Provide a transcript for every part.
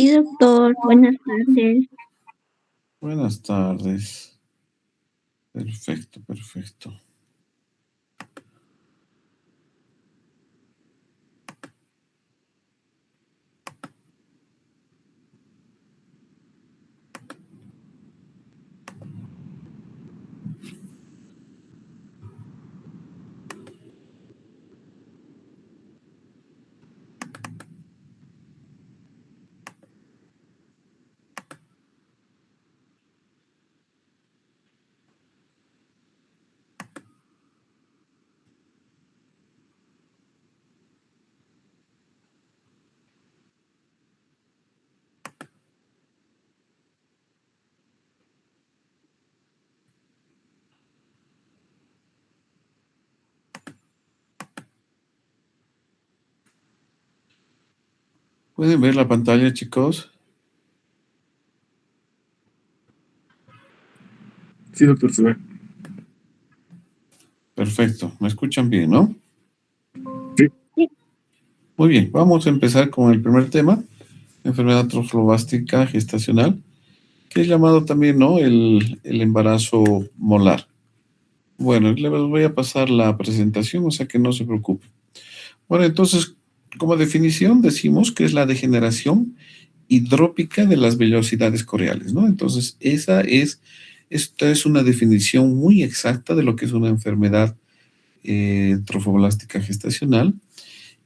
Sí, doctor, buenas tardes. Buenas tardes. Perfecto, perfecto. ¿Pueden ver la pantalla, chicos? Sí, doctor, se ve. Perfecto. ¿Me escuchan bien, no? Sí. Muy bien. Vamos a empezar con el primer tema. Enfermedad trofobástica gestacional, que es llamado también, ¿no? El embarazo molar. Bueno, les voy a pasar la presentación, o sea que no se preocupen. Bueno, entonces, como definición decimos que es la degeneración hidrópica de las vellosidades corneales, ¿no? Entonces, esta es una definición muy exacta de lo que es una enfermedad trofoblástica gestacional,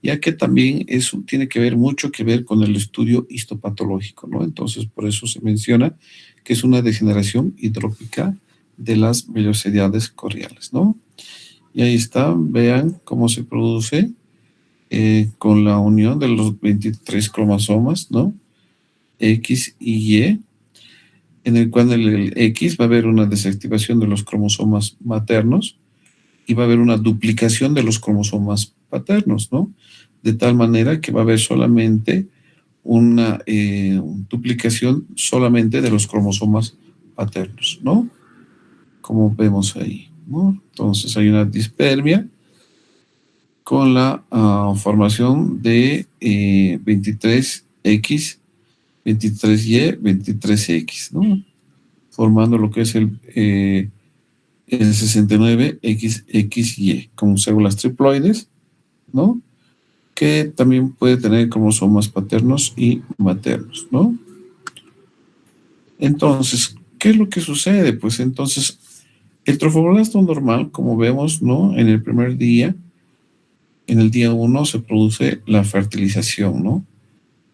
ya que también eso tiene mucho que ver con el estudio histopatológico, ¿no? Entonces, por eso se menciona que es una degeneración hidrópica de las vellosidades corneales, ¿no? Y ahí está, vean cómo se produce con la unión de los 23 cromosomas, ¿no? X y Y, en el cual el X va a haber una desactivación de los cromosomas maternos y va a haber una duplicación de los cromosomas paternos, ¿no? De tal manera que va a haber solamente una duplicación solamente de los cromosomas paternos, ¿no? Como vemos ahí, ¿no? Entonces hay una dispermia con la formación de 23X, 23Y, 23X, ¿no? Formando lo que es el 69XXY, con células triploides, ¿no? Que también puede tener cromosomas paternos y maternos, ¿no? Entonces, ¿qué es lo que sucede? Pues entonces, el trofoblasto normal, como vemos, ¿no? En el primer día, en el día 1 se produce la fertilización, ¿no?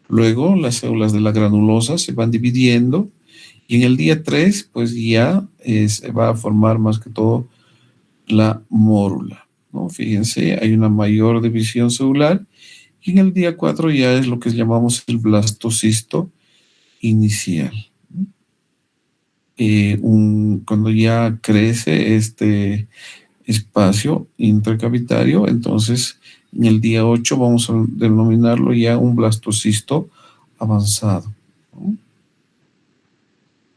Luego las células de la granulosa se van dividiendo y en el día 3, pues ya se va a formar más que todo la mórula, ¿no? Fíjense, hay una mayor división celular y en el día 4 ya es lo que llamamos el blastocisto inicial. Cuando ya crece este espacio intracavitario, entonces en el día 8 vamos a denominarlo ya un blastocisto avanzado, ¿no?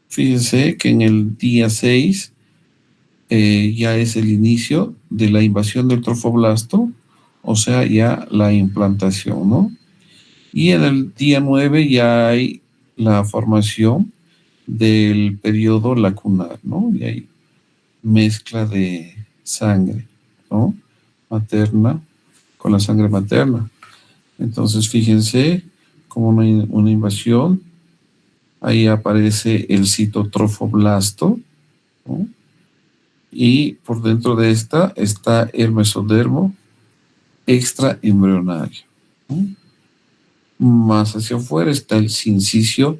Fíjense que en el día 6 ya es el inicio de la invasión del trofoblasto, o sea, ya la implantación, ¿no? Y en el día 9 ya hay la formación del periodo lacunar, ¿no? Y hay mezcla de sangre, ¿no? Materna con la sangre materna. Entonces, fíjense como una invasión, ahí aparece el citotrofoblasto, ¿no? Y por dentro de esta está el mesodermo extraembrionario, ¿no? Más hacia afuera está el sincicio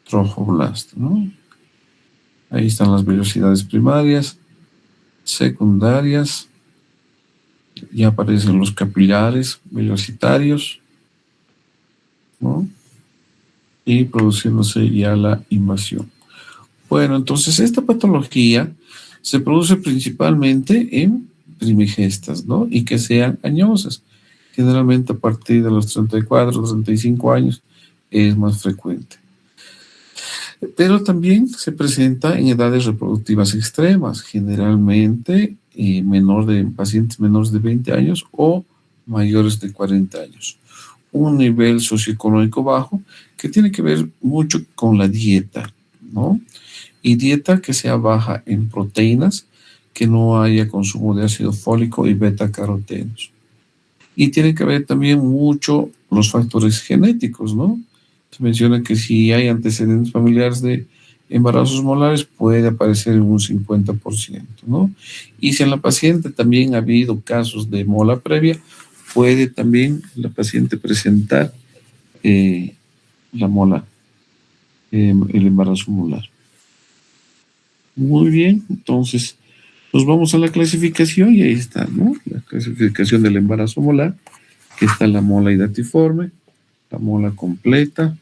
trofoblasto, ¿no? Ahí están las vellosidades primarias, secundarias, ya aparecen los capilares vellocitarios, ¿no? Y produciéndose ya la invasión. Bueno, entonces esta patología se produce principalmente en primigestas, ¿no? Y que sean añosas. Generalmente a partir de los 34, 35 años es más frecuente. Pero también se presenta en edades reproductivas extremas, generalmente pacientes menores de 20 años o mayores de 40 años. un nivel socioeconómico bajo que tiene que ver mucho con la dieta, ¿no? Y dieta que sea baja en proteínas, que no haya consumo de ácido fólico y beta-carotenos. Y tiene que ver también mucho los factores genéticos, ¿no? Se menciona que si hay antecedentes familiares de embarazos molares puede aparecer en un 50%, ¿no? Y si en la paciente también ha habido casos de mola previa, puede también la paciente presentar la mola, el embarazo molar. Muy bien, entonces nos vamos a la clasificación y ahí está, ¿no? La clasificación del embarazo molar, que está la mola hidatiforme, la mola completa,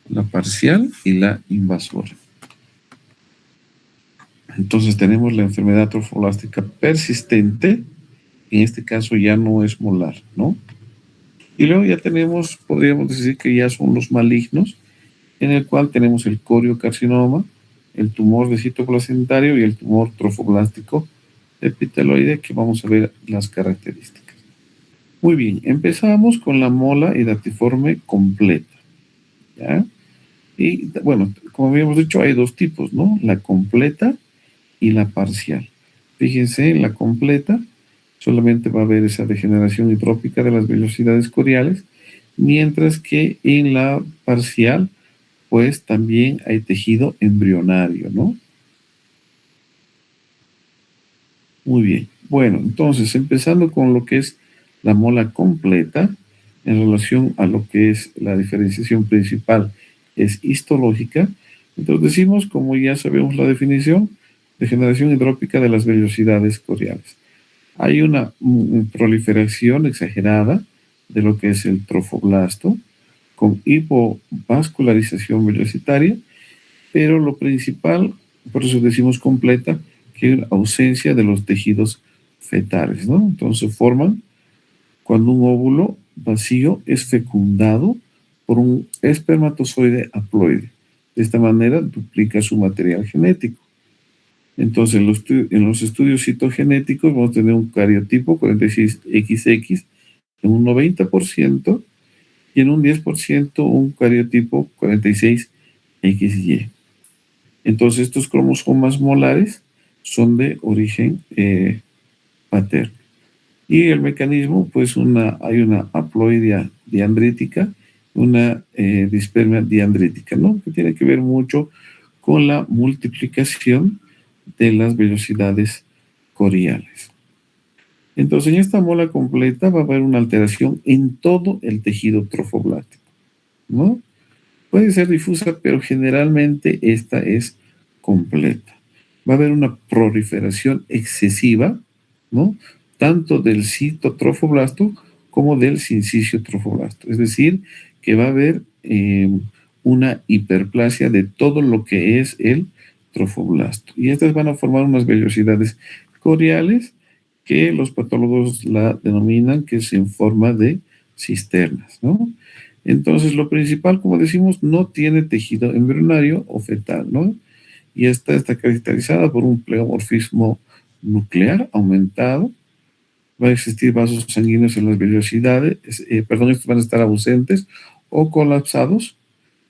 la parcial y la invasora. Entonces tenemos la enfermedad trofoblástica persistente, en este caso ya no es molar, ¿no? Y luego ya tenemos, podríamos decir que ya son los malignos, en el cual tenemos el coriocarcinoma, el tumor de citoplacentario y el tumor trofoblástico epiteloide, que vamos a ver las características. Muy bien, empezamos con la mola hidatiforme completa, ¿ya? Y bueno, como habíamos dicho, hay dos tipos, ¿no? La completa y la parcial. Fíjense, en la completa solamente va a haber esa degeneración hidrópica de las vellosidades coriales, mientras que en la parcial, pues también hay tejido embrionario, ¿no? Muy bien. Bueno, entonces, empezando con lo que es la mola completa, en relación a lo que es la diferenciación principal, es histológica. Entonces decimos, como ya sabemos la definición, degeneración hidrópica de las vellosidades coriales. Hay una proliferación exagerada de lo que es el trofoblasto, con hipovascularización vellositaria, pero lo principal, por eso decimos completa, que es la ausencia de los tejidos fetales, ¿no? Entonces forman cuando un óvulo vacío es fecundado por un espermatozoide haploide. De esta manera duplica su material genético. Entonces, en los estudios citogenéticos vamos a tener un cariotipo 46XX en un 90% y en un 10% un cariotipo 46XY. Entonces, estos cromosomas molares son de origen paterno. Y el mecanismo, pues hay una haploidea diandrítica, una dispermia diandrítica, ¿no? Que tiene que ver mucho con la multiplicación de las vellosidades coriales. Entonces, en esta mola completa va a haber una alteración en todo el tejido trofoblástico, ¿no? Puede ser difusa, pero generalmente esta es completa. Va a haber una proliferación excesiva, ¿no? Tanto del citotrofoblasto como del sincicio trofoblasto. Es decir, que va a haber una hiperplasia de todo lo que es el trofoblasto. Y estas van a formar unas vellosidades coriales que los patólogos la denominan que es en forma de cisternas, ¿no? Entonces, lo principal, como decimos, no tiene tejido embrionario o fetal, ¿no? Y esta está caracterizada por un pleomorfismo nuclear aumentado. Va a existir vasos sanguíneos en las vellosidades, estos van a estar ausentes o colapsados,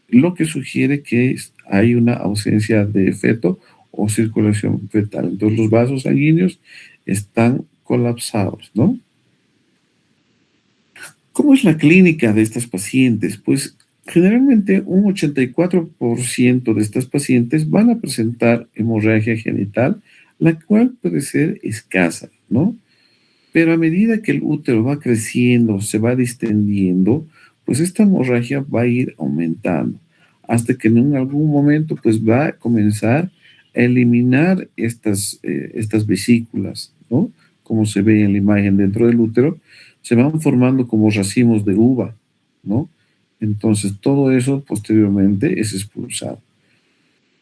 lo que sugiere que hay una ausencia de feto o circulación fetal. Entonces, los vasos sanguíneos están colapsados, ¿no? ¿Cómo es la clínica de estas pacientes? Pues generalmente un 84% de estas pacientes van a presentar hemorragia genital, la cual puede ser escasa, ¿no? Pero a medida que el útero va creciendo, se va distendiendo, pues esta hemorragia va a ir aumentando, hasta que en algún momento pues va a comenzar a eliminar estas vesículas, ¿no? Como se ve en la imagen dentro del útero, se van formando como racimos de uva, ¿no? Entonces todo eso posteriormente es expulsado.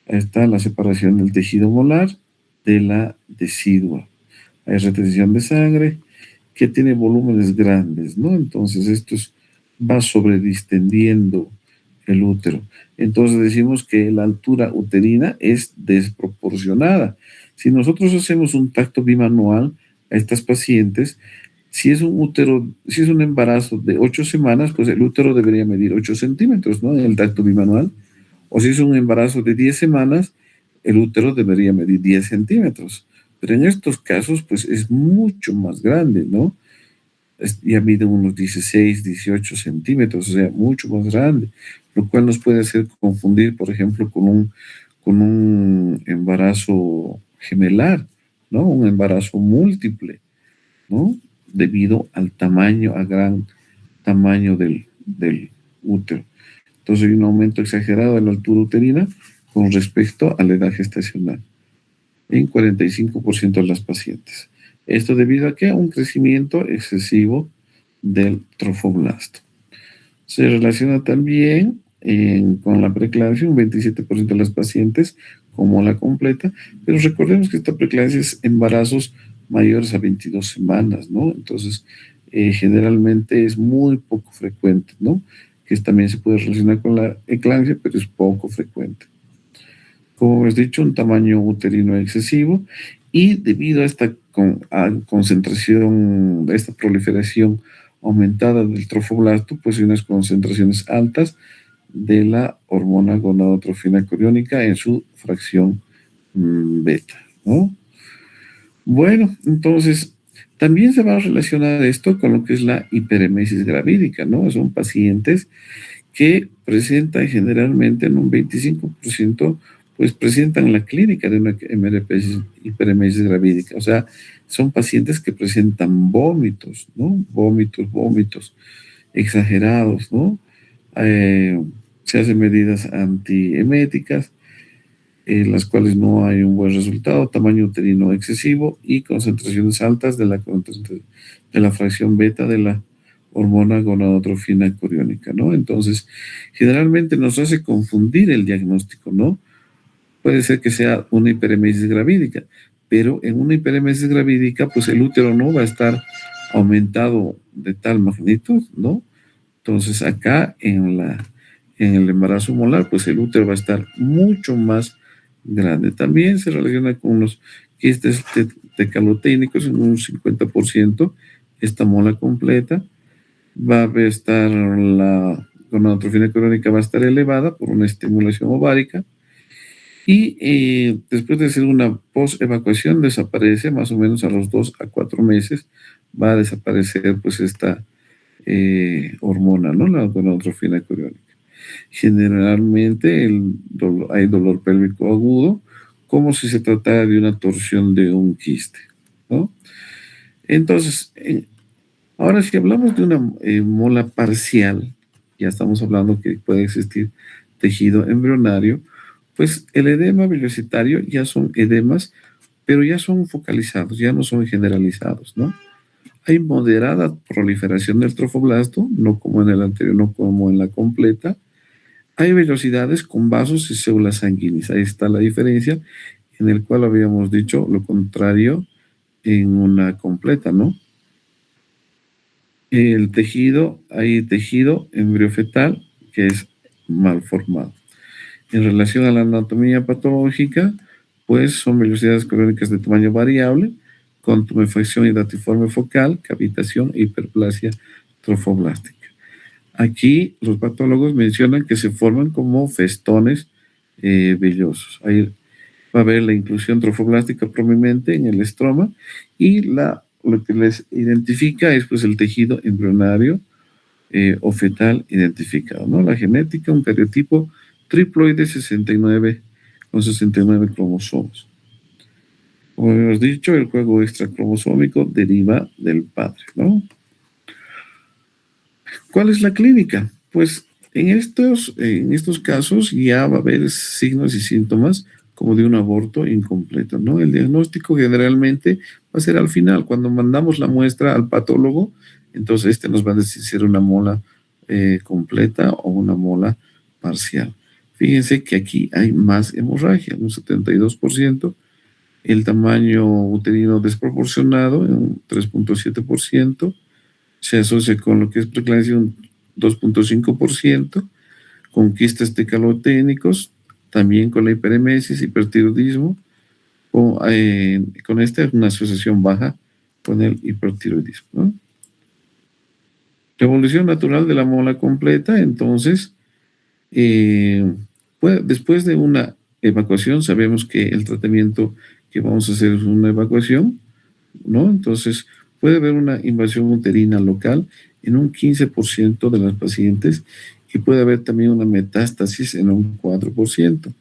Ahí está la separación del tejido molar de la decidua. Hay retención de sangre que tiene volúmenes grandes, ¿no? Entonces esto va sobredistendiendo el útero. Entonces decimos que la altura uterina es desproporcionada. Si nosotros hacemos un tacto bimanual a estas pacientes, Si es un embarazo de 8 semanas, pues el útero debería medir 8 centímetros, ¿no? En el tacto bimanual. O si es un embarazo de 10 semanas, el útero debería medir 10 centímetros. Pero en estos casos, pues es mucho más grande, ¿no? Ya mide unos 16, 18 centímetros, o sea, mucho más grande, lo cual nos puede hacer confundir, por ejemplo, con un embarazo gemelar, ¿no? Un embarazo múltiple, ¿no? Debido al tamaño, al gran tamaño del útero. Entonces hay un aumento exagerado de la altura uterina con respecto a la edad gestacional en 45% de las pacientes. Esto debido a que un crecimiento excesivo del trofoblasto. Se relaciona también con la preeclampsia, un 27% de las pacientes con mola completa, pero recordemos que esta preeclampsia es embarazos mayores a 22 semanas, ¿no? Entonces, generalmente es muy poco frecuente, ¿no? Que también se puede relacionar con la eclampsia, pero es poco frecuente. Como hemos dicho, un tamaño uterino excesivo y debido a esta concentración, a esta proliferación aumentada del trofoblasto, pues hay unas concentraciones altas de la hormona gonadotrofina coriónica en su fracción beta, ¿no? Bueno, entonces, también se va a relacionar esto con lo que es la hiperemesis gravídica, ¿no? Son pacientes que presentan generalmente en un 25%, pues presentan la clínica de una hiperemesis gravídica. O sea, son pacientes que presentan vómitos, ¿no? Vómitos exagerados, ¿no? Se hacen medidas antieméticas, las cuales no hay un buen resultado, tamaño uterino excesivo y concentraciones altas de la fracción beta de la hormona gonadotrofina coriónica, ¿no? Entonces, generalmente nos hace confundir el diagnóstico, ¿no? Puede ser que sea una hiperemesis gravídica, pero en una hiperemesis gravídica, pues el útero no va a estar aumentado de tal magnitud, ¿no? Entonces, acá en el embarazo molar, pues el útero va a estar mucho más grande. También se relaciona con los quistes tecaloténicos en un 50%, esta mola completa. Va a estar la gonadotrofina coriónica va a estar elevada por una estimulación ovárica y después de hacer una post-evacuación desaparece más o menos a los 2 a 4 meses, va a desaparecer pues esta hormona, ¿no? La gonadotrofina coriónica. Generalmente hay dolor pélvico agudo, como si se tratara de una torsión de un quiste, ¿no? Entonces, ahora si hablamos de una mola parcial, ya estamos hablando que puede existir tejido embrionario, pues el edema velocitario ya son edemas, pero ya son focalizados, ya no son generalizados, ¿no? Hay moderada proliferación del trofoblasto, no como en el anterior, no como en la completa. Hay velocidades con vasos y células sanguíneas. Ahí está la diferencia, en el cual habíamos dicho lo contrario en una completa, ¿no? Hay tejido embriofetal que es mal formado. En relación a la anatomía patológica, pues son velocidades coriónicas de tamaño variable, con tumefacción y datiforme focal, cavitación e hiperplasia trofoblástica. Aquí los patólogos mencionan que se forman como festones vellosos. Ahí va a haber la inclusión trofoblástica prominente en el estroma y lo que les identifica es pues el tejido embrionario o fetal identificado, ¿no? La genética, un cariotipo triploide 69 con 69 cromosomas. Como hemos dicho, el juego extracromosómico deriva del padre, ¿no? ¿Cuál es la clínica? Pues en estos casos ya va a haber signos y síntomas como de un aborto incompleto, ¿no? El diagnóstico generalmente va a ser al final, cuando mandamos la muestra al patólogo, entonces este nos va a decir si era una mola completa o una mola parcial. Fíjense que aquí hay más hemorragia, un 72%, el tamaño uterino desproporcionado, un 3.7%, se asocia con lo que es preeclampsia un 2.5%, con quistes tecaloténicos, también con la hiperemesis, hipertiroidismo, con esta una asociación baja con el hipertiroidismo, ¿no? La evolución natural de la mola completa, entonces, después de una evacuación, sabemos que el tratamiento que vamos a hacer es una evacuación, ¿no? Entonces, puede haber una invasión uterina local en un 15% de las pacientes y puede haber también una metástasis en un 4%.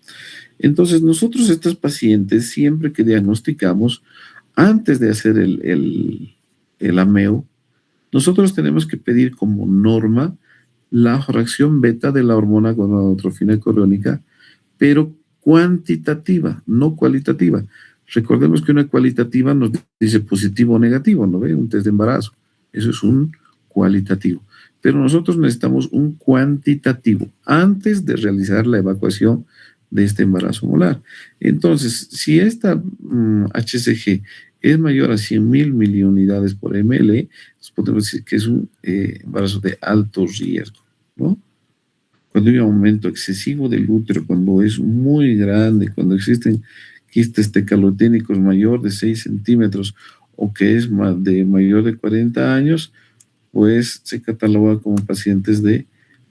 Entonces, nosotros estas pacientes, siempre que diagnosticamos, antes de hacer el AMEO, nosotros tenemos que pedir como norma la fracción beta de la hormona gonadotrofina coriónica, pero cuantitativa, no cualitativa. Recordemos que una cualitativa nos dice positivo o negativo, ¿no ve? Un test de embarazo. Eso es un cualitativo. Pero nosotros necesitamos un cuantitativo antes de realizar la evacuación de este embarazo molar. Entonces, si esta HCG es mayor a 100.000 miliunidades por ml, podemos decir que es un embarazo de alto riesgo, ¿no? Cuando hay un aumento excesivo del útero, cuando es muy grande, cuando existen quistes tecaloténicos mayor de 6 centímetros o que es mayor de 40 años, pues se cataloga como pacientes de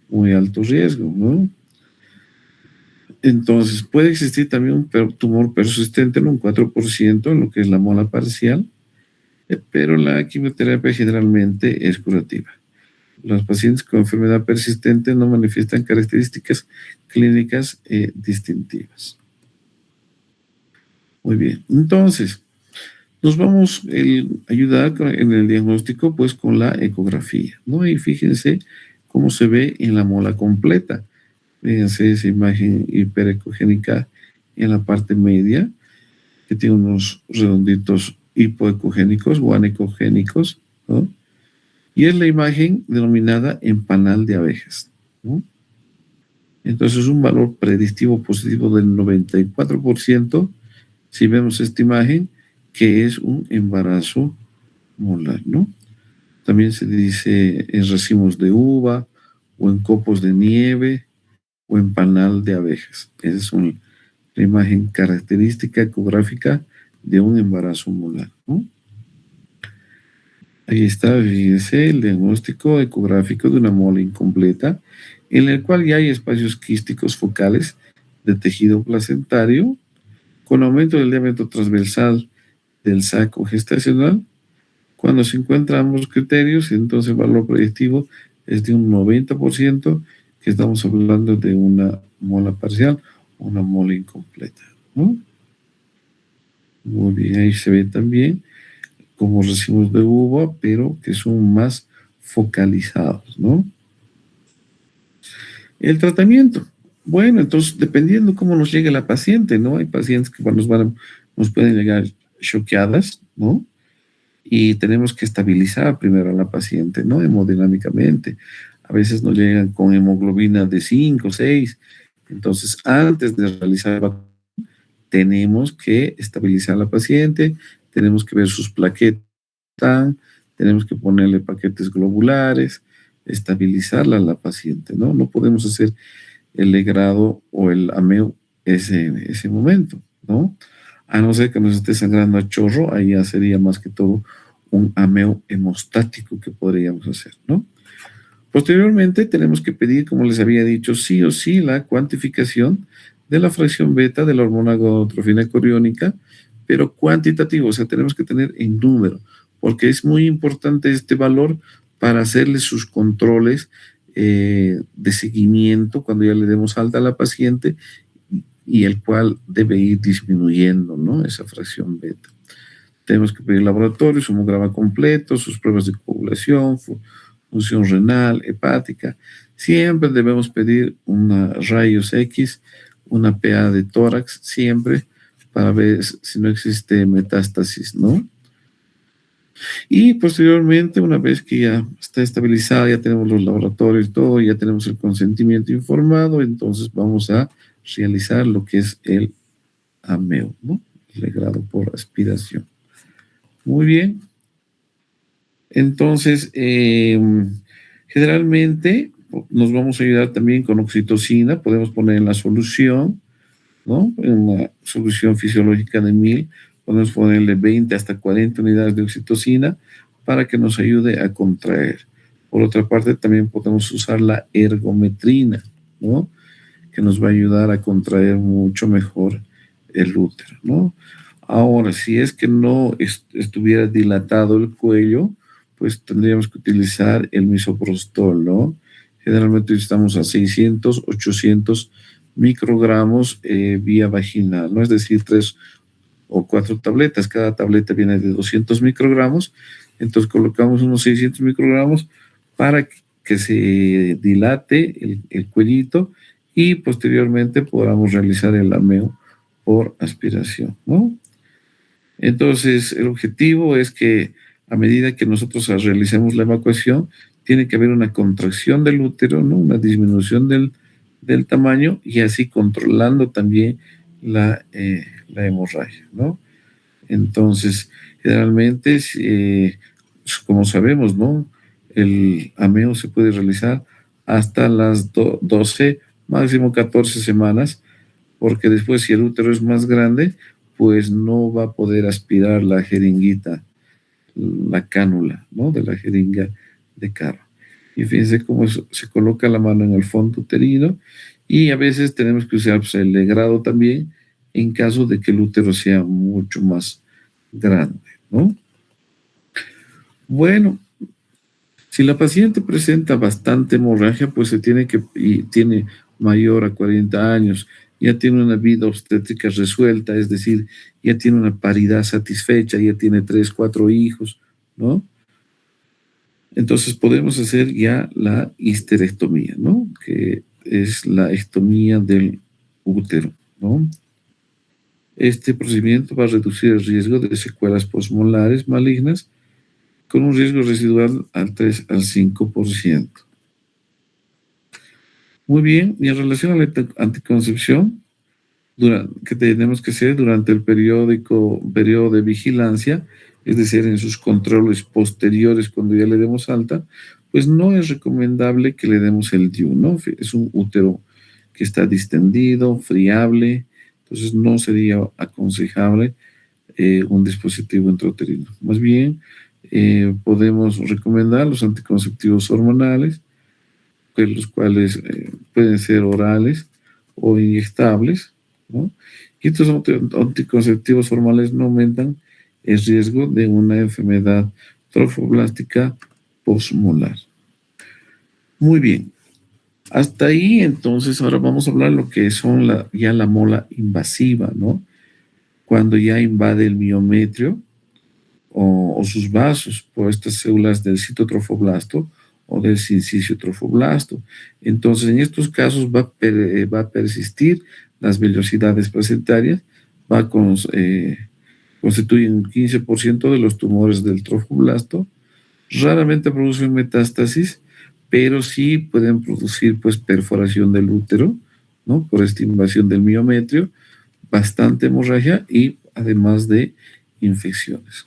muy alto riesgo, ¿no? Entonces, puede existir también un tumor persistente en un 4% en lo que es la mola parcial, pero la quimioterapia generalmente es curativa. Los pacientes con enfermedad persistente no manifiestan características clínicas distintivas. Muy bien, entonces, nos vamos a ayudar en el diagnóstico pues con la ecografía, ¿no? Y fíjense cómo se ve en la mola completa. Fíjense esa imagen hiperecogénica en la parte media, que tiene unos redonditos hipoecogénicos o anecogénicos, ¿no? Y es la imagen denominada empanal de abejas, ¿no? Entonces, un valor predictivo positivo del 94%, si vemos esta imagen, que es un embarazo molar, ¿no? También se dice en racimos de uva, o en copos de nieve, o en panal de abejas. Esa es la imagen característica ecográfica de un embarazo molar, ¿no? Ahí está, fíjense, el diagnóstico ecográfico de una mola incompleta, en el cual ya hay espacios quísticos focales de tejido placentario, con aumento del diámetro transversal del saco gestacional. Cuando se encuentran ambos criterios, entonces el valor predictivo es de un 90%, que estamos hablando de una mola parcial o una mola incompleta, ¿no? Muy bien, ahí se ve también como racimos de uva, pero que son más focalizados, ¿no? El tratamiento. Bueno, entonces, dependiendo cómo nos llegue la paciente, ¿no? Hay pacientes que nos pueden llegar choqueadas, ¿no? Y tenemos que estabilizar primero a la paciente, ¿no? Hemodinámicamente. A veces nos llegan con hemoglobina de 5, 6. Entonces, antes de realizar la evacuación, tenemos que estabilizar a la paciente, tenemos que ver sus plaquetas, tenemos que ponerle paquetes globulares, estabilizarla a la paciente, ¿no? No podemos hacer el legrado o el ameo ese momento, ¿no? A no ser que nos esté sangrando a chorro, ahí ya sería más que todo un ameo hemostático que podríamos hacer, ¿no? Posteriormente tenemos que pedir, como les había dicho, sí o sí la cuantificación de la fracción beta de la hormona gonadotrofina coriónica, pero cuantitativo, o sea, tenemos que tener en número, porque es muy importante este valor para hacerle sus controles de seguimiento cuando ya le demos alta a la paciente, y el cual debe ir disminuyendo, ¿no? Esa fracción beta. Tenemos que pedir laboratorio, su hemograma completo, sus pruebas de coagulación, función renal, hepática. Siempre debemos pedir una rayos X, una PA de tórax, siempre, para ver si no existe metástasis, ¿no? Y posteriormente, una vez que ya está estabilizada, ya tenemos los laboratorios y todo, ya tenemos el consentimiento informado, entonces vamos a realizar lo que es el ameo, ¿no? El legrado por aspiración. Muy bien. Entonces, generalmente nos vamos a ayudar también con oxitocina, podemos poner en la solución, ¿no? En una solución fisiológica de 1000, podemos ponerle 20 hasta 40 unidades de oxitocina para que nos ayude a contraer. Por otra parte, también podemos usar la ergometrina, ¿no? Que nos va a ayudar a contraer mucho mejor el útero, ¿no? Ahora, si es que no estuviera dilatado el cuello, pues tendríamos que utilizar el misoprostol, ¿no? Generalmente estamos a 600, 800 microgramos vía vaginal, ¿no? Es decir, 3 o 4 tabletas. Cada tableta viene de 200 microgramos. Entonces colocamos unos 600 microgramos para que se dilate el cuellito y posteriormente podamos realizar el ameo por aspiración, ¿no? Entonces, el objetivo es que a medida que nosotros realicemos la evacuación, tiene que haber una contracción del útero, ¿no? Una disminución del tamaño y así controlando también la hemorragia, ¿no? Entonces, generalmente, como sabemos, ¿no? El ameo se puede realizar hasta las 12, máximo 14 semanas, porque después si el útero es más grande, pues no va a poder aspirar la jeringuita, la cánula, ¿no? De la jeringa de carro. Y fíjense cómo se coloca la mano en el fondo uterino y a veces tenemos que usar pues, el legrado también en caso de que el útero sea mucho más grande, ¿no? Bueno, si la paciente presenta bastante hemorragia, pues y tiene mayor a 40 años, ya tiene una vida obstétrica resuelta, es decir, ya tiene una paridad satisfecha, ya tiene 3, 4 hijos, ¿no? Entonces podemos hacer ya la histerectomía, ¿no? Que es la ectomía del útero, ¿no? Este procedimiento va a reducir el riesgo de secuelas postmolares malignas con un riesgo residual al 3 al 5%. Muy bien, y en relación a la anticoncepción, que tenemos que hacer durante el periodo de vigilancia, es decir, en sus controles posteriores cuando ya le demos alta, pues no es recomendable que le demos el DIU, ¿no? Es un útero que está distendido, friable, entonces no sería aconsejable un dispositivo intrauterino. Más bien, podemos recomendar los anticonceptivos hormonales, los cuales pueden ser orales o inyectables, ¿no? Y estos anticonceptivos hormonales no aumentan el riesgo de una enfermedad trofoblástica postmolar. Muy bien. Hasta ahí, entonces, ahora vamos a hablar de lo que son ya la mola invasiva, ¿no? Cuando ya invade el miometrio o sus vasos por estas células del citotrofoblasto o del sincicio trofoblasto. Entonces, en estos casos va a persistir las vellosidades placentarias, constituyen un 15% de los tumores del trofoblasto. Raramente producen metástasis, pero sí pueden producir pues perforación del útero, ¿no? Por esta invasión del miometrio, bastante hemorragia y además de infecciones.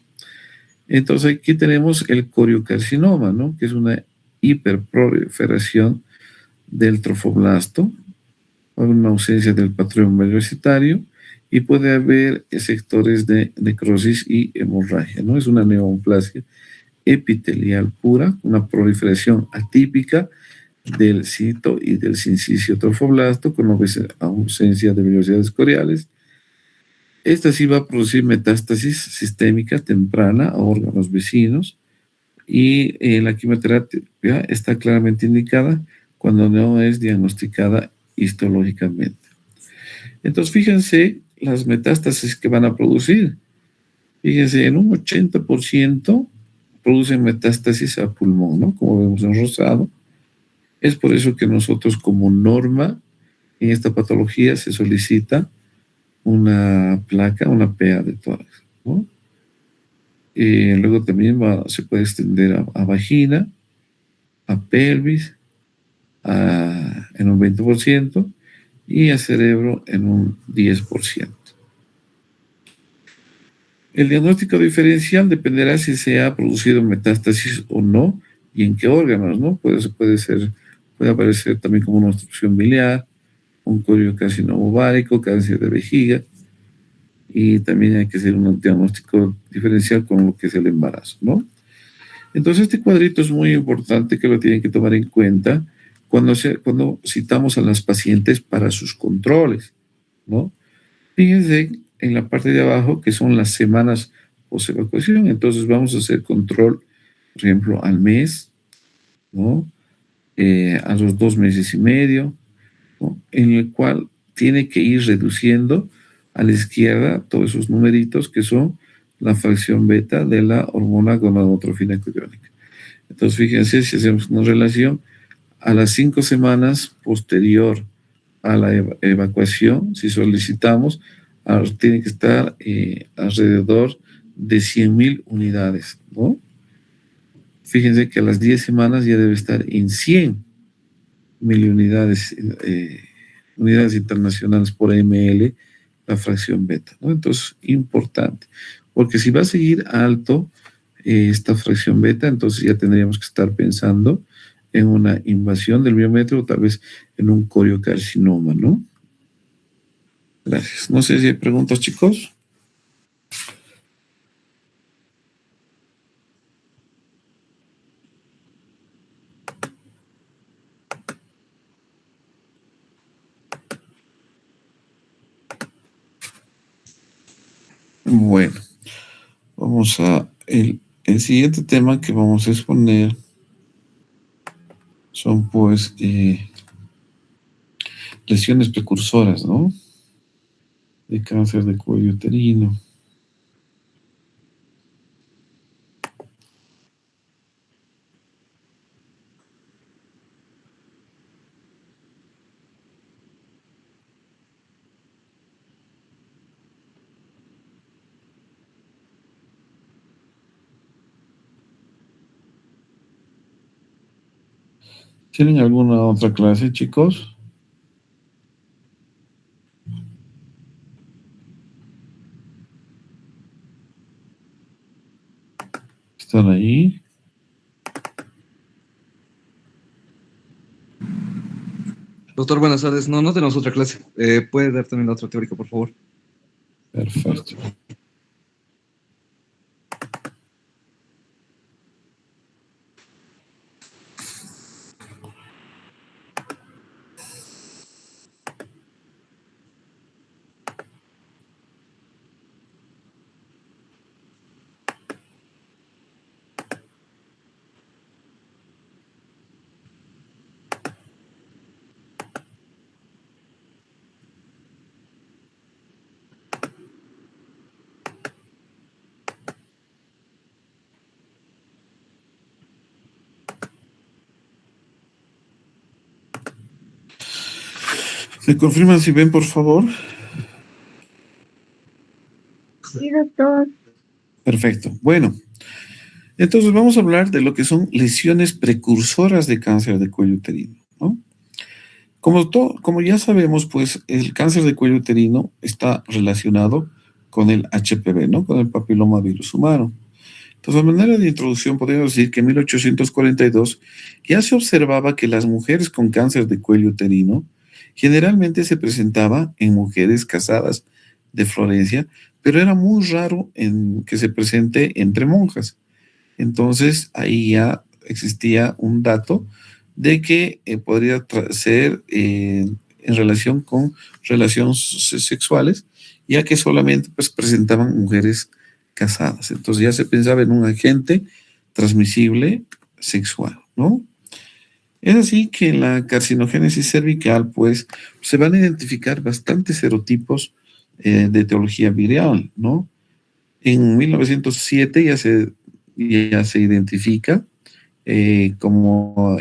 Entonces aquí tenemos el coriocarcinoma, ¿no? Que es una hiperproliferación del trofoblasto, una ausencia del patrón velocitario y puede haber sectores de necrosis y hemorragia, ¿no? Es una neoplasia epitelial pura, una proliferación atípica del cito y del sincicio trofoblasto con ausencia de velocidades coriales. Esta sí va a producir metástasis sistémica temprana a órganos vecinos y la quimioterapia está claramente indicada cuando no es diagnosticada histológicamente. Entonces, fíjense las metástasis que van a producir. Fíjense, en un 80% producen metástasis a pulmón, ¿no? Como vemos en rosado. Es por eso que nosotros como norma en esta patología se solicita una placa, una PA de tórax, ¿no? Luego también se puede extender a vagina, a pelvis, en un 20% y a cerebro en un 10%. El diagnóstico diferencial dependerá si se ha producido metástasis o no y en qué órganos, ¿no? Puede aparecer también como una obstrucción biliar, un coriocarcinoma ovárico, cáncer de vejiga. y también hay que hacer un diagnóstico diferencial con lo que es el embarazo, ¿no? Entonces, este cuadrito es muy importante que lo tienen que tomar en cuenta cuando citamos a las pacientes para sus controles, ¿no? Fíjense en la parte de abajo que son las semanas post-evacuación. Entonces, vamos a hacer control, por ejemplo, al mes, ¿no? A los 2 meses y medio, ¿no? En el cual tiene que ir reduciendo a la izquierda todos esos numeritos que son la fracción beta de la hormona gonadotrofina coriónica. Entonces, fíjense, si hacemos una relación a las 5 semanas posterior a la evacuación, si solicitamos, tiene que estar alrededor de 100.000 unidades, ¿no? Fíjense que a las 10 semanas ya debe estar en 100.000 unidades, unidades internacionales por ml, la fracción beta, ¿no? Entonces, importante, porque si va a seguir alto esta fracción beta, entonces ya tendríamos que estar pensando en una invasión del miometrio o tal vez en un coriocarcinoma, ¿no? Gracias. No sé si hay preguntas, chicos. Bueno, vamos a el siguiente tema que vamos a exponer son pues lesiones precursoras, ¿no? De cáncer de cuello uterino. ¿Tienen alguna otra clase, chicos? ¿Están ahí? Doctor, buenas tardes. No tenemos otra clase. ¿Puede dar también la otra teórica, por favor? Perfecto. ¿Me confirman si ven, por favor? Sí, doctor. Perfecto. Bueno, entonces vamos a hablar de lo que son lesiones precursoras de cáncer de cuello uterino, ¿no? Como ya sabemos, pues el cáncer de cuello uterino está relacionado con el HPV, ¿no? Con el papiloma virus humano. Entonces, a manera de introducción, podemos decir que en 1842 ya se observaba que las mujeres con cáncer de cuello uterino generalmente se presentaba en mujeres casadas de Florencia, pero era muy raro que se presente entre monjas. Entonces, ahí ya existía un dato de que podría ser en relación con relaciones sexuales, ya que solamente pues, presentaban mujeres casadas. Entonces ya se pensaba en un agente transmisible sexual, ¿no? Es así que en la carcinogénesis cervical, pues, se van a identificar bastantes serotipos de etiología viral, ¿no? En 1907 ya se identifica como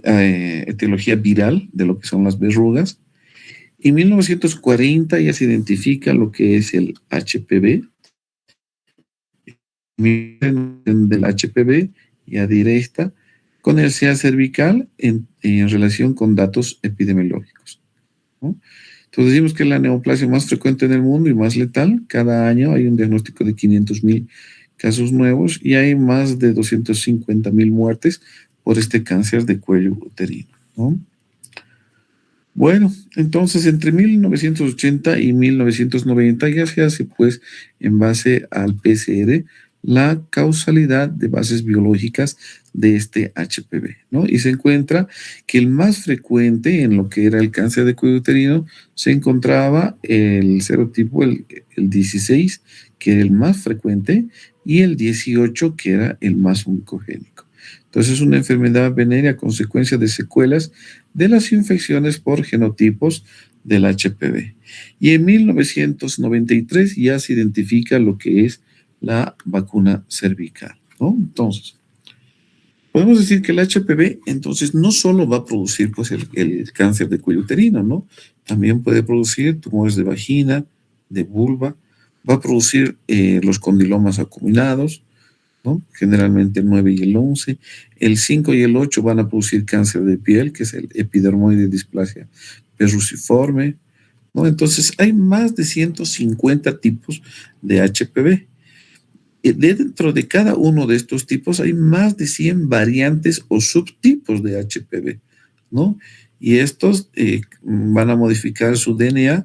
etiología viral de lo que son las verrugas. En 1940 ya se identifica lo que es el HPV. Del HPV ya directa con el CA cervical en relación con datos epidemiológicos, ¿no? Entonces decimos que es la neoplasia más frecuente en el mundo y más letal. Cada año hay un diagnóstico de 500.000 casos nuevos y hay más de 250.000 muertes por este cáncer de cuello uterino, ¿no? Bueno, entonces entre 1980 y 1990 ya se hace pues en base al PCR la causalidad de bases biológicas de este HPV, ¿no? Y se encuentra que el más frecuente en lo que era el cáncer de cuello uterino se encontraba el serotipo, el 16, que era el más frecuente, y el 18, que era el más oncogénico. Entonces es una enfermedad venérea a consecuencia de secuelas de las infecciones por genotipos del HPV. Y en 1993 ya se identifica lo que es la vacuna cervical, ¿no? Entonces, podemos decir que el HPV entonces no solo va a producir pues el cáncer de cuello uterino, ¿no? También puede producir tumores de vagina, de vulva, va a producir los condilomas acuminados, ¿no? Generalmente el 9 y el 11. El 5 y el 8 van a producir cáncer de piel, que es el epidermoide displasia perruciforme, ¿no? Entonces, hay más de 150 tipos de HPV. Dentro de cada uno de estos tipos hay más de 100 variantes o subtipos de HPV, ¿no? Y estos van a modificar su DNA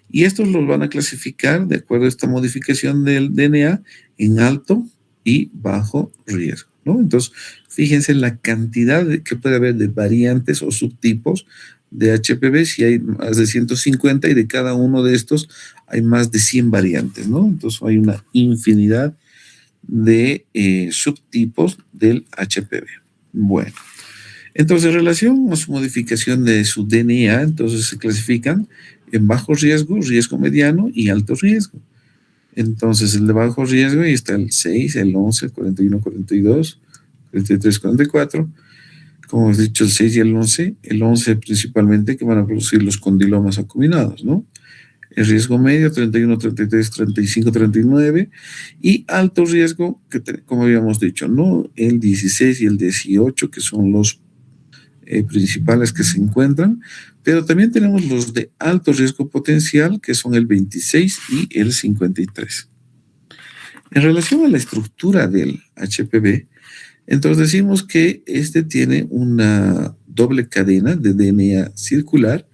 y estos los van a clasificar de acuerdo a esta modificación del DNA en alto y bajo riesgo, ¿no? Entonces, fíjense en la cantidad que puede haber de variantes o subtipos de HPV, si hay más de 150 y de cada uno de estos hay más de 100 variantes, ¿no? Entonces, hay una infinidad de subtipos del HPV. Bueno, entonces en relación a su modificación de su DNA, entonces se clasifican en bajo riesgo, riesgo mediano y alto riesgo. Entonces el de bajo riesgo, ahí está el 6, el 11, el 41, 42, 43, 44. Como hemos dicho, el 6 y el 11 principalmente que van a producir los condilomas acuminados, ¿no? El riesgo medio, 31, 33, 35, 39. Y alto riesgo, que como habíamos dicho, ¿no? El 16 y el 18, que son los principales que se encuentran. Pero también tenemos los de alto riesgo potencial, que son el 26 y el 53. En relación a la estructura del HPV, entonces decimos que este tiene una doble cadena de DNA circular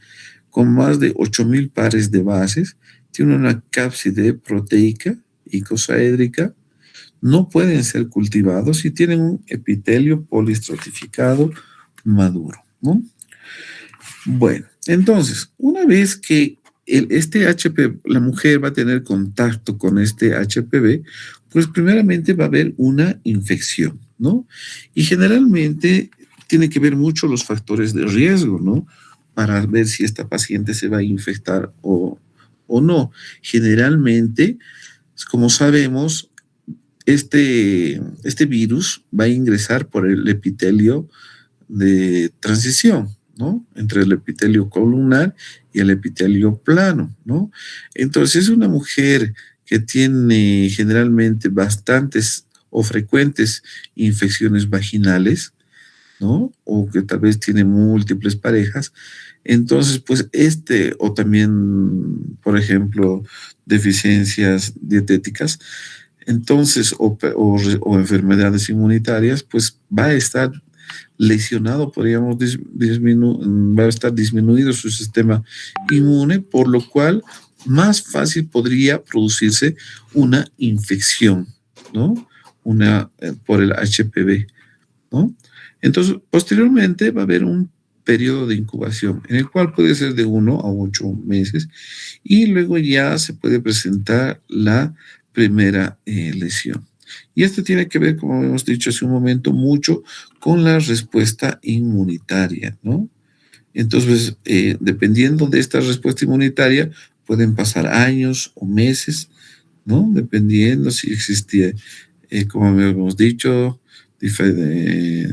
con más de 8.000 pares de bases, tiene una cápside proteica icosaédrica, no pueden ser cultivados y tienen un epitelio polistratificado maduro, ¿no? Bueno, entonces, una vez que este HPV, la mujer va a tener contacto con este HPV, pues primeramente va a haber una infección, ¿no? Y generalmente tiene que ver mucho los factores de riesgo, ¿no? Para ver si esta paciente se va a infectar o no. Generalmente, como sabemos, este virus va a ingresar por el epitelio de transición, ¿no? Entre el epitelio columnar y el epitelio plano, ¿no? Entonces, es una mujer que tiene generalmente bastantes o frecuentes infecciones vaginales, ¿no? O que tal vez tiene múltiples parejas. Entonces, pues o también, por ejemplo, deficiencias dietéticas, entonces, o enfermedades inmunitarias, pues va a estar lesionado, podríamos va a estar disminuido su sistema inmune, por lo cual más fácil podría producirse una infección, ¿no? Por el HPV, ¿no? Entonces, posteriormente va a haber un periodo de incubación, en el cual puede ser de 1 a 8 meses, y luego ya se puede presentar la primera lesión. Y esto tiene que ver, como hemos dicho hace un momento, mucho con la respuesta inmunitaria, ¿no? Entonces, dependiendo de esta respuesta inmunitaria, pueden pasar años o meses, ¿no? Dependiendo si existe, como hemos dicho,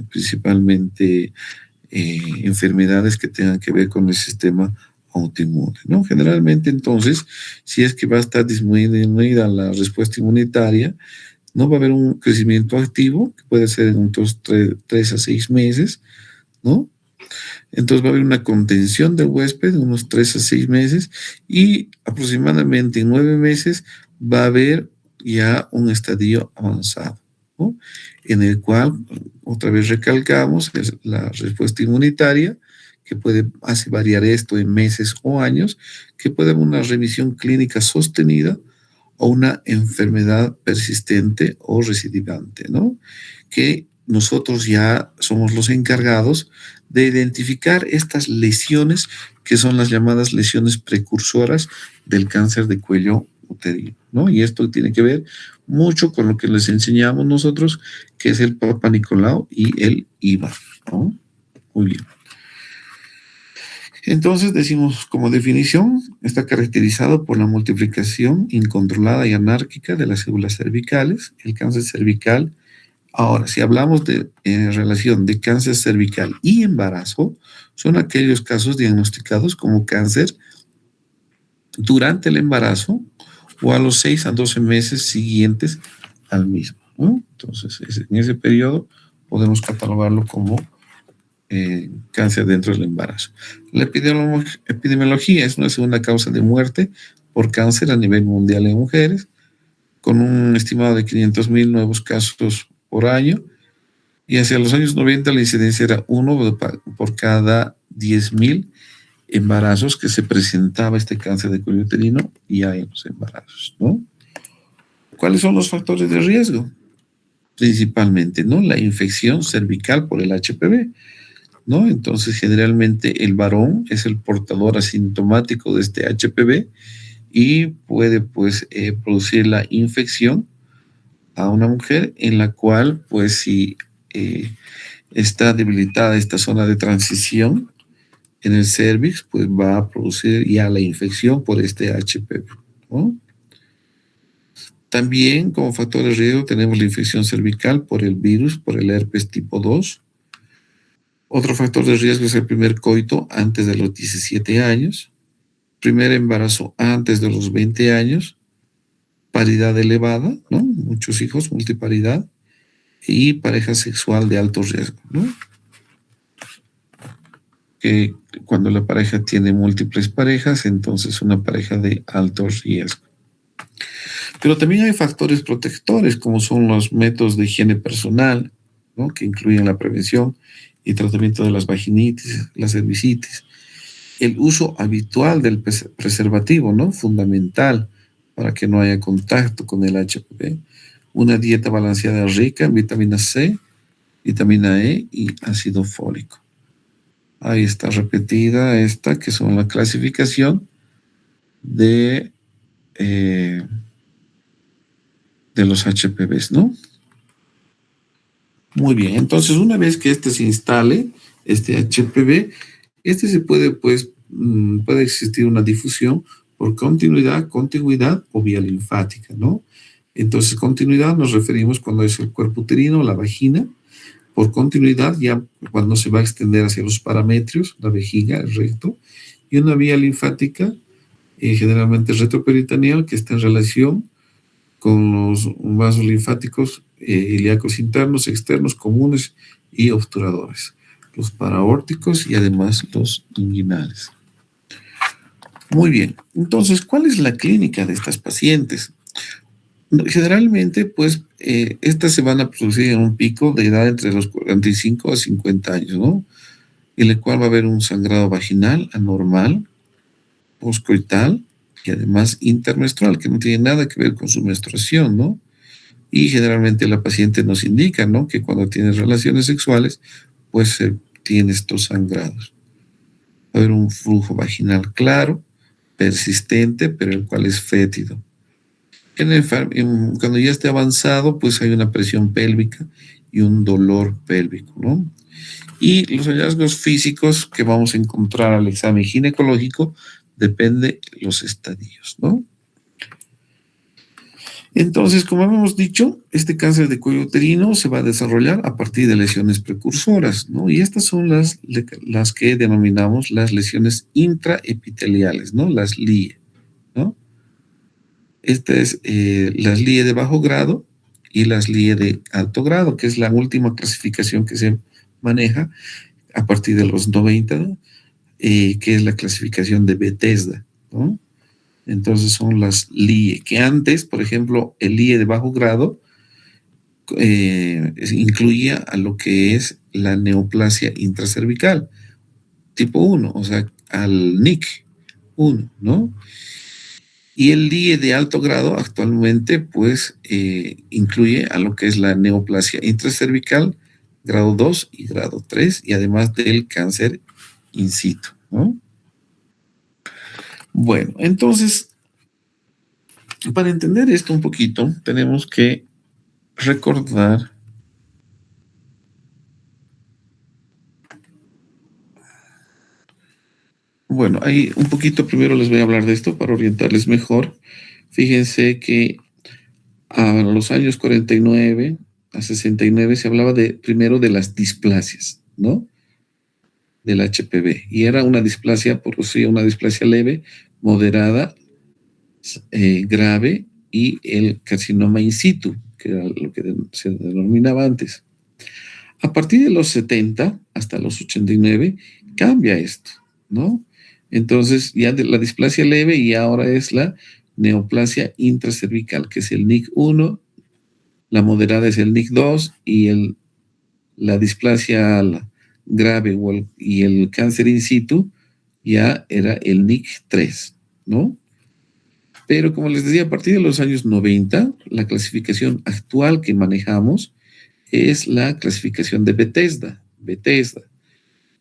principalmente enfermedades que tengan que ver con el sistema autoinmune, ¿no? Generalmente, entonces, si es que va a estar disminuida la respuesta inmunitaria, no va a haber un crecimiento activo, que puede ser en unos 3 a 6 meses, ¿no? Entonces va a haber una contención del huésped de unos 3 a 6 meses y aproximadamente en 9 meses va a haber ya un estadio avanzado, ¿no? En el cual, otra vez recalcamos, es la respuesta inmunitaria que hace variar esto en meses o años, que puede haber una revisión clínica sostenida o una enfermedad persistente o recidivante, ¿no? Que nosotros ya somos los encargados de identificar estas lesiones que son las llamadas lesiones precursoras del cáncer de cuello uterino, ¿no? Y esto tiene que ver mucho con lo que les enseñamos nosotros, que es el Papa Nicolau y el IVA, ¿no? Muy bien. Entonces decimos como definición, está caracterizado por la multiplicación incontrolada y anárquica de las células cervicales. El cáncer cervical, ahora, si hablamos de relación de cáncer cervical y embarazo, son aquellos casos diagnosticados como cáncer durante el embarazo o a los 6 a 12 meses siguientes al mismo, ¿no? Entonces, en ese periodo podemos catalogarlo como cáncer dentro del embarazo. La epidemiología es una segunda causa de muerte por cáncer a nivel mundial en mujeres, con un estimado de 500,000 nuevos casos por año, y hacia los años 90 la incidencia era 1 por cada 10,000 embarazos que se presentaba este cáncer de cuello uterino ya en los embarazos, ¿no? ¿Cuáles son los factores de riesgo? Principalmente, ¿no? La infección cervical por el HPV, ¿no? Entonces, generalmente el varón es el portador asintomático de este HPV y puede, pues, producir la infección a una mujer en la cual, pues, si está debilitada esta zona de transición en el cervix, pues va a producir ya la infección por este HPV, ¿no? También como factor de riesgo tenemos la infección cervical por el virus, por el herpes tipo 2. Otro factor de riesgo es el primer coito antes de los 17 años, primer embarazo antes de los 20 años, paridad elevada, ¿no? Muchos hijos, multiparidad, y pareja sexual de alto riesgo, ¿no? Que cuando la pareja tiene múltiples parejas, entonces una pareja de alto riesgo. Pero también hay factores protectores, como son los métodos de higiene personal, ¿no? Que incluyen la prevención y tratamiento de las vaginitis, la cervicitis, el uso habitual del preservativo, ¿no? Fundamental para que no haya contacto con el HPV, una dieta balanceada rica en vitamina C, vitamina E y ácido fólico. Ahí está repetida esta, que son la clasificación de los HPVs, ¿no? Muy bien, entonces una vez que se instale, este HPV, se puede, pues, puede existir una difusión por continuidad, contigüidad o vía linfática, ¿no? Entonces, continuidad nos referimos cuando es el cuerpo uterino, la vagina. Por continuidad, ya cuando se va a extender hacia los parametrios, la vejiga, el recto, y una vía linfática, generalmente retroperitoneal, que está en relación con los vasos linfáticos ilíacos internos, externos, comunes y obturadores, los paraórticos y además los inguinales. Muy bien, entonces, ¿cuál es la clínica de estas pacientes? Generalmente, pues, estas se van a producir en un pico de edad entre los 45 a 50 años, ¿no? En el cual va a haber un sangrado vaginal anormal, poscoital y además intermenstrual, que no tiene nada que ver con su menstruación, ¿no? Y generalmente la paciente nos indica, ¿no? Que cuando tiene relaciones sexuales, pues tiene estos sangrados. Va a haber un flujo vaginal claro, persistente, pero el cual es fétido. Cuando ya esté avanzado, pues hay una presión pélvica y un dolor pélvico, ¿no? Y los hallazgos físicos que vamos a encontrar al examen ginecológico depende de los estadios, ¿no? Entonces, como hemos dicho, este cáncer de cuello uterino se va a desarrollar a partir de lesiones precursoras, ¿no? Y estas son las que denominamos las lesiones intraepiteliales, ¿no? Las LIE, ¿no? Esta es las LIE de bajo grado y las LIE de alto grado, que es la última clasificación que se maneja a partir de los 90, ¿no? Que es la clasificación de Bethesda, ¿no? Entonces son las LIE, que antes, por ejemplo, el LIE de bajo grado incluía a lo que es la neoplasia intracervical, tipo 1, o sea, al NIC 1, ¿no? Y el LIE de alto grado actualmente, pues, incluye a lo que es la neoplasia intracervical, grado 2 y grado 3, y además del cáncer in situ, ¿no? Bueno, entonces, para entender esto un poquito, tenemos que recordar bueno, ahí un poquito primero les voy a hablar de esto para orientarles mejor. Fíjense que a los años 49 a 69 se hablaba primero de las displasias, ¿no? Del HPV. Y era una displasia, producía una displasia leve, moderada, grave y el carcinoma in situ, que era lo que se denominaba antes. A partir de los 70 hasta los 89 cambia esto, ¿no? Entonces ya de la displasia leve y ahora es la neoplasia intracervical, que es el NIC 1, la moderada es el NIC 2 y la displasia grave y el cáncer in situ ya era el NIC 3, ¿no? Pero como les decía, a partir de los años 90, la clasificación actual que manejamos es la clasificación de Bethesda,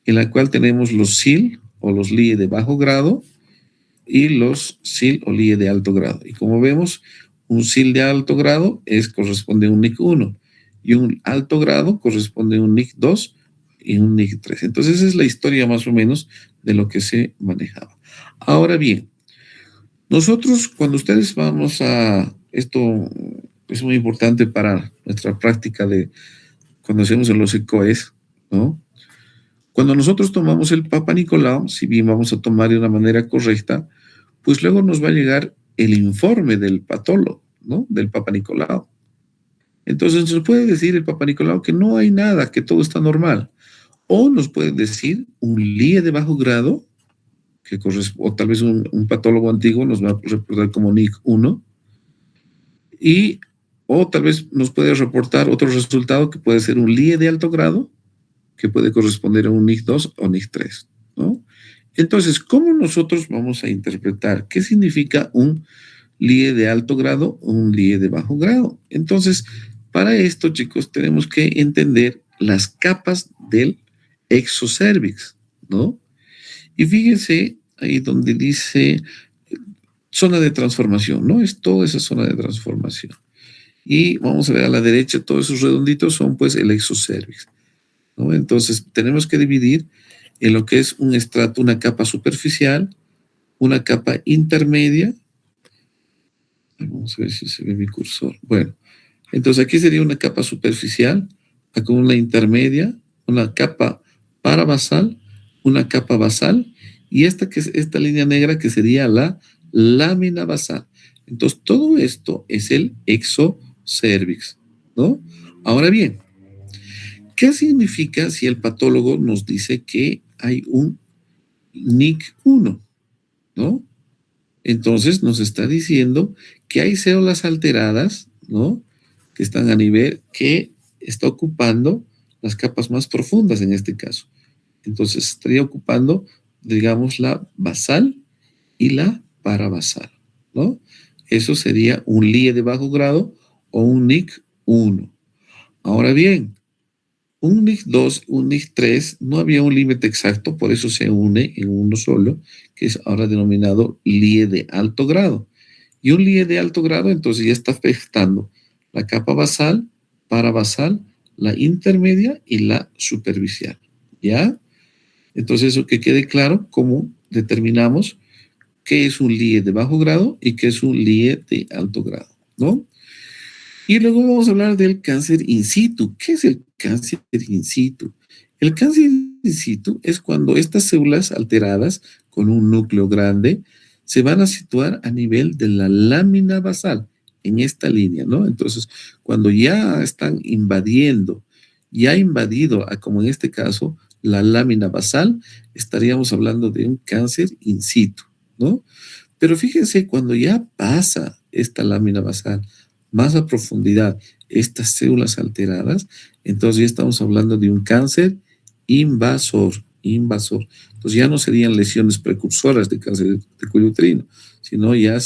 en la cual tenemos los SIL o los LIE de bajo grado y los SIL o LIE de alto grado. Y como vemos, un SIL de alto grado corresponde a un NIC 1 y un alto grado corresponde a un NIC 2 y un NIC 3. Entonces esa es la historia más o menos de lo que se manejaba. Ahora bien, nosotros cuando ustedes vamos a esto es muy importante para nuestra práctica de cuando hacemos los ECOES, ¿no? Cuando nosotros tomamos el Papa Nicolau, si bien vamos a tomar de una manera correcta, pues luego nos va a llegar el informe del patólogo, ¿no? Del Papa Nicolau. Entonces nos puede decir el Papa Nicolau que no hay nada, que todo está normal. O nos puede decir un LIE de bajo grado, o tal vez un patólogo antiguo nos va a reportar como NIC 1, o tal vez nos puede reportar otro resultado que puede ser un LIE de alto grado, que puede corresponder a un NIC 2 o NIC 3, ¿no? Entonces, ¿cómo nosotros vamos a interpretar qué significa un LIE de alto grado o un LIE de bajo grado? Entonces, para esto, chicos, tenemos que entender las capas del exocervix, ¿no? Y fíjense ahí donde dice zona de transformación, ¿no? Es toda esa zona de transformación. Y vamos a ver a la derecha, todos esos redonditos son pues el exocervix, ¿no? Entonces tenemos que dividir en lo que es un estrato, una capa superficial, una capa intermedia. Vamos a ver si se ve mi cursor. Bueno, entonces aquí sería una capa superficial, con una intermedia, una capa parabasal, una capa basal, y esta línea negra que sería la lámina basal. Entonces todo esto es el exocervix, ¿no? Ahora bien, ¿qué significa si el patólogo nos dice que hay un NIC 1, ¿no? Entonces nos está diciendo que hay células alteradas, ¿no? Que están a nivel, que está ocupando las capas más profundas en este caso. Entonces estaría ocupando, digamos, la basal y la parabasal, ¿no? Eso sería un LIE de bajo grado o un NIC 1. Ahora bien, un NIC 2, un NIC 3, no había un límite exacto, por eso se une en uno solo, que es ahora denominado LIE de alto grado. Y un LIE de alto grado, entonces ya está afectando la capa basal, parabasal, la intermedia y la superficial, ¿ya? Entonces eso que quede claro cómo determinamos qué es un LIE de bajo grado y qué es un LIE de alto grado, ¿no? Y luego vamos a hablar del cáncer in situ. ¿Qué es el cáncer in situ? El cáncer in situ es cuando estas células alteradas con un núcleo grande se van a situar a nivel de la lámina basal, en esta línea, ¿no? Entonces, cuando ya están invadiendo, ya ha invadido, como en este caso, la lámina basal, estaríamos hablando de un cáncer in situ, ¿no? Pero fíjense, cuando ya pasa esta lámina basal más a profundidad estas células alteradas, entonces ya estamos hablando de un cáncer invasor, invasor. Entonces ya no serían lesiones precursoras de cáncer de cuello uterino, sino ya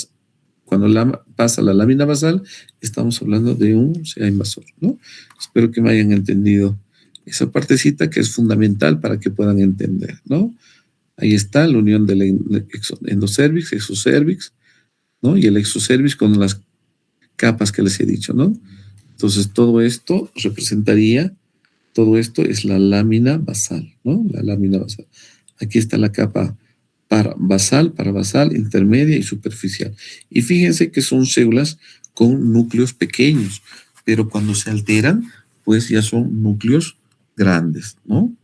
cuando pasa la lámina basal, estamos hablando de un CA invasor, ¿no? Espero que me hayan entendido esa partecita que es fundamental para que puedan entender, ¿no? Ahí está la unión del endocervix, exocervix, ¿no? Y el exocervix con las capas que les he dicho, ¿no? Entonces todo esto es la lámina basal, ¿no? La lámina basal. Aquí está la capa parabasal, intermedia y superficial. Y fíjense que son células con núcleos pequeños, pero cuando se alteran, pues ya son núcleos grandes, ¿no?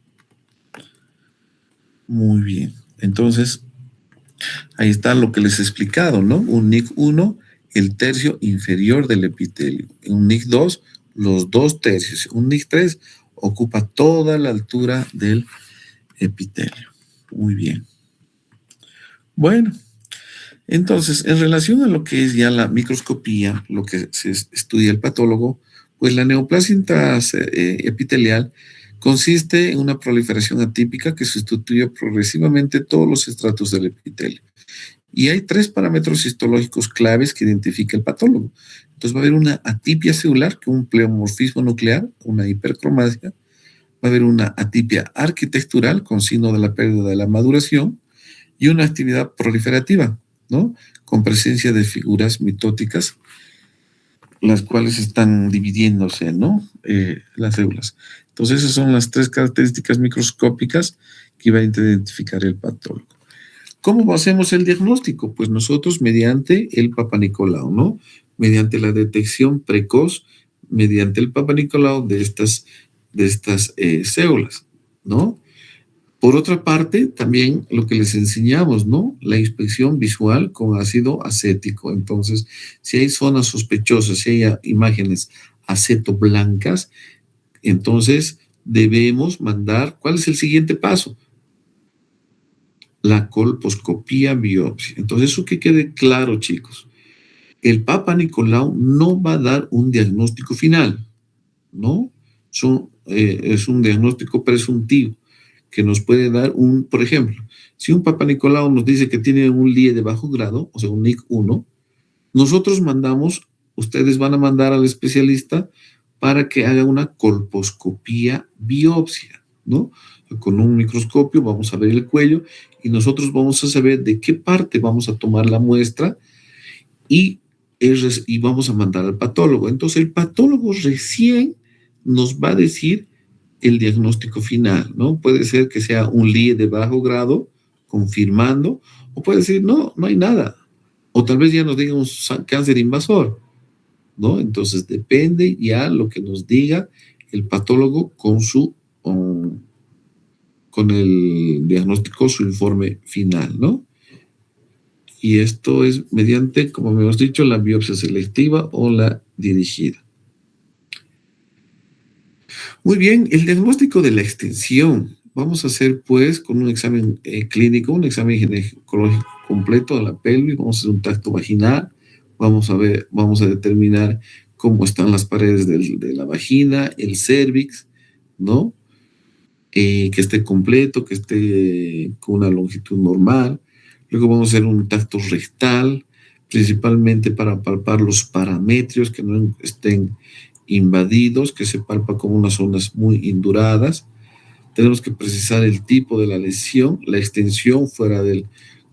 Muy bien. Entonces, ahí está lo que les he explicado, ¿no? Un NIC1, el tercio inferior del epitelio. Un NIC2, los 2/3. Un NIC3 ocupa toda la altura del epitelio. Muy bien. Bueno, entonces, en relación a lo que es ya la microscopía, lo que se estudia el patólogo, pues la neoplasia intraepitelial consiste en una proliferación atípica que sustituye progresivamente todos los estratos del epitelio. Y hay 3 parámetros histológicos claves que identifica el patólogo. Entonces va a haber una atipia celular, que es un pleomorfismo nuclear, una hipercromasia. Va a haber una atipia arquitectural con signo de la pérdida de la maduración y una actividad proliferativa, ¿no? Con presencia de figuras mitóticas, las cuales están dividiéndose, ¿no? Las células. Entonces, esas son las 3 características microscópicas que va a identificar el patólogo. ¿Cómo hacemos el diagnóstico? Pues nosotros mediante el Papa Nicolau, ¿no? Mediante la detección precoz, mediante el Papa Nicolau de estas células, ¿no? Por otra parte, también lo que les enseñamos, ¿no? La inspección visual con ácido acético. Entonces, si hay zonas sospechosas, si hay imágenes acetoblancas, entonces debemos mandar, ¿cuál es el siguiente paso? La colposcopía biopsia. Entonces, eso que quede claro, chicos. El Papa Nicolau no va a dar un diagnóstico final, ¿no? Es un diagnóstico presuntivo que nos puede dar por ejemplo, si un Papa Nicolau nos dice que tiene un LIE de bajo grado, o sea, un NIC1, nosotros ustedes van a mandar al especialista para que haga una colposcopía biopsia, ¿no? Con un microscopio vamos a ver el cuello y nosotros vamos a saber de qué parte vamos a tomar la muestra y vamos a mandar al patólogo. Entonces el patólogo recién nos va a decir el diagnóstico final, ¿no? Puede ser que sea un LIE de bajo grado, confirmando, o puede decir, no hay nada. O tal vez ya nos diga un cáncer invasor, ¿no? Entonces depende ya lo que nos diga el patólogo con el diagnóstico, su informe final, ¿no? Y esto es mediante, como hemos dicho, la biopsia selectiva o la dirigida. Muy bien, el diagnóstico de la extensión. Vamos a hacer, pues, con un examen clínico, un examen ginecológico completo de la pelvis. Vamos a hacer un tacto vaginal. Vamos a determinar cómo están las paredes de la vagina, el cérvix, ¿no? Que esté completo, que esté con una longitud normal. Luego vamos a hacer un tacto rectal, principalmente para palpar los parametrios que no estén invadidos, que se palpa como unas zonas muy induradas. Tenemos que precisar el tipo de la lesión, la extensión fuera del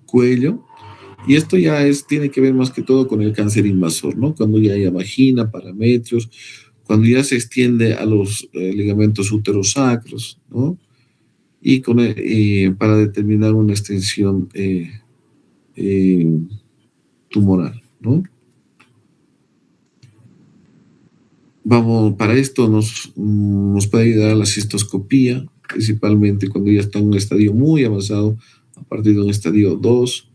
cuello, y esto ya tiene que ver más que todo con el cáncer invasor, ¿no? Cuando ya haya vagina, parametrios, cuando ya se extiende a los ligamentos uterosacros, ¿no? Y para determinar una extensión tumoral, ¿no? Para esto nos puede ayudar la cistoscopía, principalmente cuando ya está en un estadio muy avanzado, a partir de un estadio 2,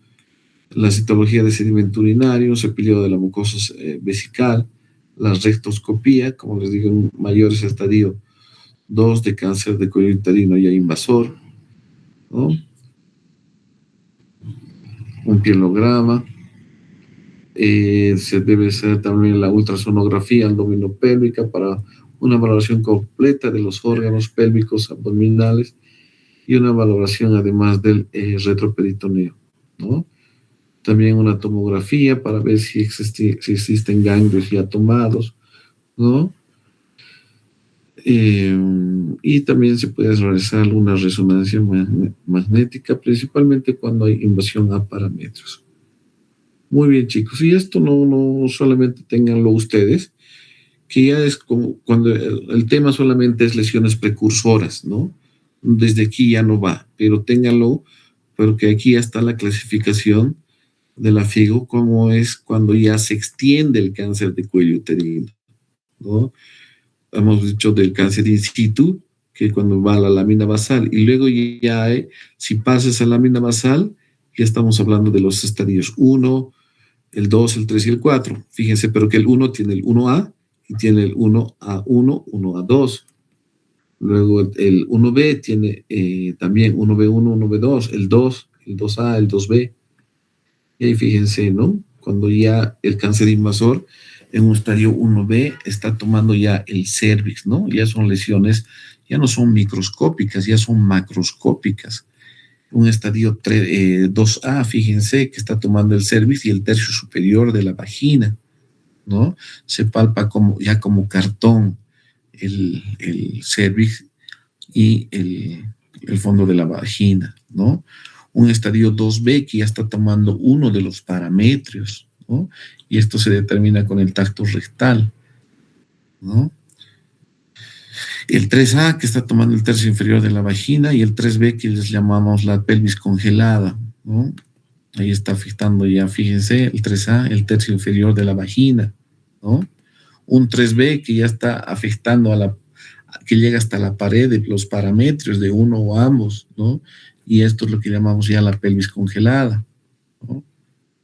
la citología de sedimento urinario, cepillado de la mucosa vesical, la rectoscopía, como les digo, en mayores estadio 2 de cáncer de cuello uterino ya invasor, ¿no? Un pielograma. Se debe hacer también la ultrasonografía abdominopélvica para una valoración completa de los órganos pélvicos abdominales y una valoración además del retroperitoneo, ¿no? También una tomografía para ver si existen ganglios ya tomados, ¿no? Y también se puede realizar una resonancia magnética, principalmente cuando hay invasión a parámetros. Muy bien, chicos. Y esto no solamente ténganlo ustedes, que ya es como cuando el tema solamente es lesiones precursoras, ¿no? Desde aquí ya no va, pero ténganlo, porque aquí ya está la clasificación de la FIGO, como es cuando ya se extiende el cáncer de cuello uterino, ¿no? Hemos dicho del cáncer in situ, que cuando va a la lámina basal, y luego ya hay, si pasa esa lámina basal, ya estamos hablando de los estadios 1, el 2, el 3 y el 4. Fíjense, pero que el 1 tiene el 1A y tiene el 1A1, 1A2. Luego el 1B tiene también 1B1, 1B2, el 2, el 2A, el 2B. Y ahí fíjense, ¿no? Cuando ya el cáncer invasor en un estadio 1B está tomando ya el cervix, ¿no? Ya son lesiones, ya no son microscópicas, ya son macroscópicas. Un estadio 2A, fíjense, que está tomando el cervix y el tercio superior de la vagina, ¿no? Se palpa ya como cartón el cervix y el fondo de la vagina, ¿no? Un estadio 2B que ya está tomando uno de los parámetros, ¿no? Y esto se determina con el tacto rectal, ¿no? El 3A que está tomando el tercio inferior de la vagina y el 3B que les llamamos la pelvis congelada, ¿no? Ahí está afectando ya, fíjense, el 3A, el tercio inferior de la vagina, ¿no? Un 3B que ya está afectando que llega hasta la pared de los parámetros de uno o ambos, ¿no? Y esto es lo que llamamos ya la pelvis congelada, ¿no?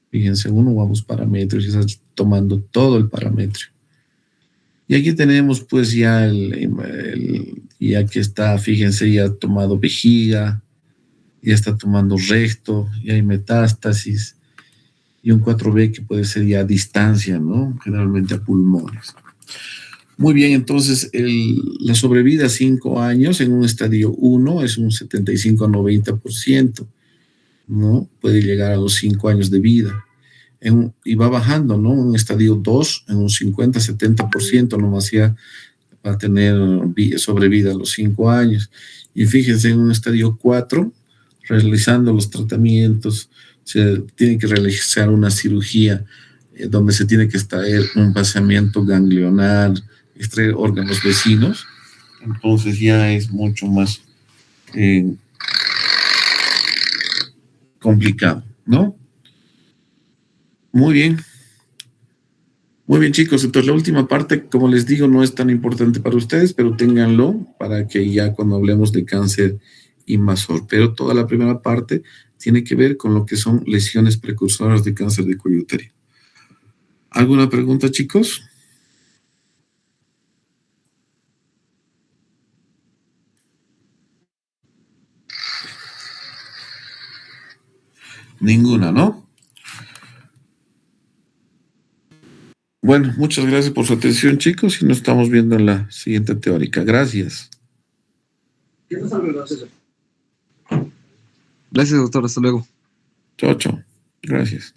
Fíjense, uno o ambos parámetros, ya está tomando todo el parámetro. Y aquí tenemos pues ya ya que está, fíjense, ya ha tomado vejiga, ya está tomando recto, ya hay metástasis, y un 4B que puede ser ya a distancia, ¿no? Generalmente a pulmones. Muy bien, entonces la sobrevida a 5 años en un estadio 1 es un 75 a 90%, ¿no? Puede llegar a los 5 años de vida. Y va bajando, ¿no? Un estadio 2 en un 50 a 70%, nomás ya va a tener sobrevida a los 5 años. Y fíjense, en un estadio 4, realizando los tratamientos, se tiene que realizar una cirugía donde se tiene que extraer un vaciamiento ganglionar, extraer órganos vecinos. Entonces ya es mucho más complicado, ¿no? Muy bien. Muy bien, chicos. Entonces, la última parte, como les digo, no es tan importante para ustedes, pero ténganlo para que ya cuando hablemos de cáncer invasor. Pero toda la primera parte tiene que ver con lo que son lesiones precursoras de cáncer de cuello uterino. ¿Alguna pregunta, chicos? Ninguna, ¿no? Bueno, muchas gracias por su atención, chicos, y nos estamos viendo en la siguiente teórica. Gracias. Gracias, doctor. Hasta luego. Chao, chao. Gracias.